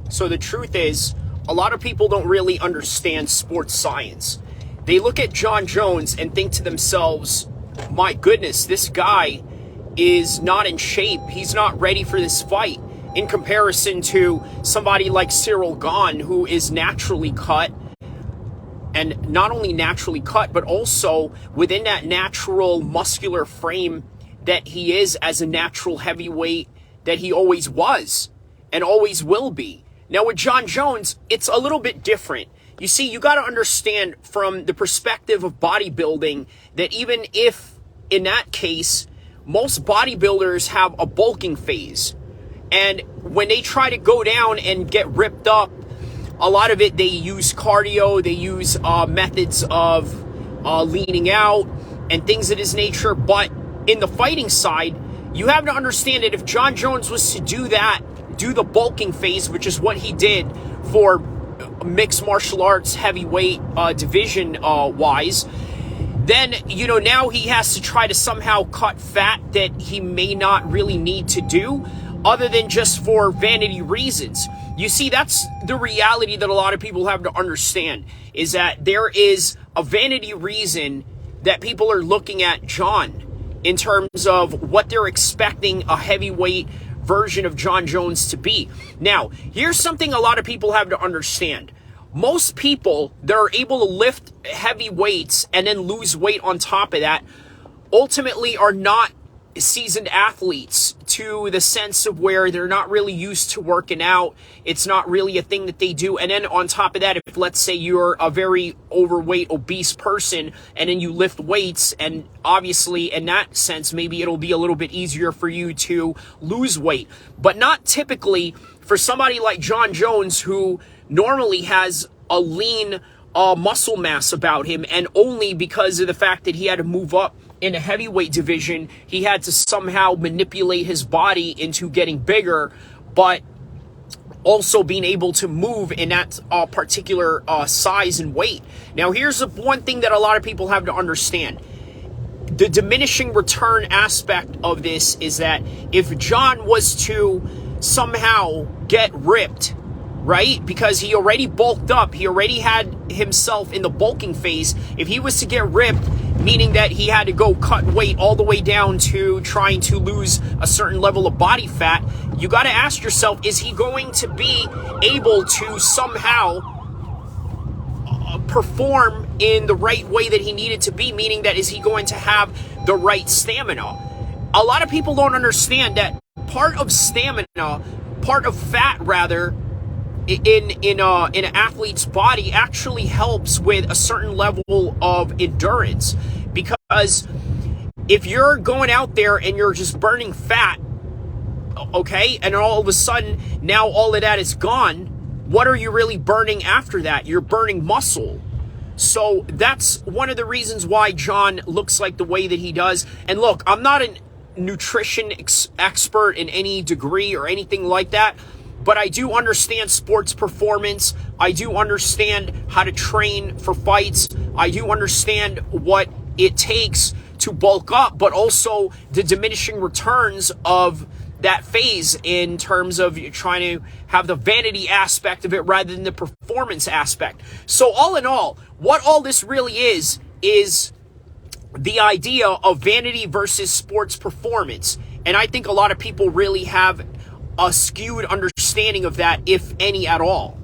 So the truth is, a lot of people don't really understand sports science. They look at Jon Jones and think to themselves, my goodness, this guy is not in shape. He's not ready for this fight, in comparison to somebody like Cyril Gahn, who is naturally cut. And not only naturally cut, but also within that natural muscular frame that he is as a natural heavyweight that he always was and always will be. Now with Jon Jones, it's a little bit different. You see, you got to understand from the perspective of bodybuilding that even if in that case, most bodybuilders have a bulking phase. And when they try to go down and get ripped up, a lot of it, they use cardio, they use methods of leaning out and things of this nature. But in the fighting side, you have to understand that if Jon Jones was to do that, do the bulking phase, which is what he did for mixed martial arts heavyweight division wise, then, you know, now he has to try to somehow cut fat that he may not really need to do, other than just for vanity reasons. You see, that's the reality that a lot of people have to understand, is that there is a vanity reason that people are looking at Jon in terms of what they're expecting a heavyweight version of Jon Jones to be. Now, here's something a lot of people have to understand. Most people that are able to lift heavy weights and then lose weight on top of that ultimately are not seasoned athletes, to the sense of where they're not really used to working out. It's not really a thing that they do. And then on top of that, if let's say you're a very overweight, obese person, and then you lift weights, and obviously in that sense, maybe it'll be a little bit easier for you to lose weight, but not typically for somebody like Jon Jones, who normally has a lean muscle mass about him, and only because of the fact that he had to move up in a heavyweight division, he had to somehow manipulate his body into getting bigger, but also being able to move in that particular size and weight. Now, here's one thing that a lot of people have to understand. The diminishing return aspect of this is that if Jon was to somehow get ripped, right? Because he already bulked up, he already had himself in the bulking phase. If he was to get ripped, meaning that he had to go cut weight all the way down to trying to lose a certain level of body fat, you got to ask yourself, is he going to be able to somehow perform in the right way that he needed to be? Meaning that, is he going to have the right stamina? A lot of people don't understand that part of stamina, part of fat rather, in an athlete's body actually helps with a certain level of endurance. Because if you're going out there and you're just burning fat, okay, and all of a sudden now all of that is gone, what are you really burning after that? You're burning muscle. So that's one of the reasons why Jon looks like the way that he does. And look, I'm not a nutrition expert in any degree or anything like that, but I do understand sports performance. I do understand how to train for fights. I do understand what it takes to bulk up, but also the diminishing returns of that phase in terms of trying to have the vanity aspect of it rather than the performance aspect. So all in all, what all this really is the idea of vanity versus sports performance. And I think a lot of people really have a skewed understanding of that, if any at all.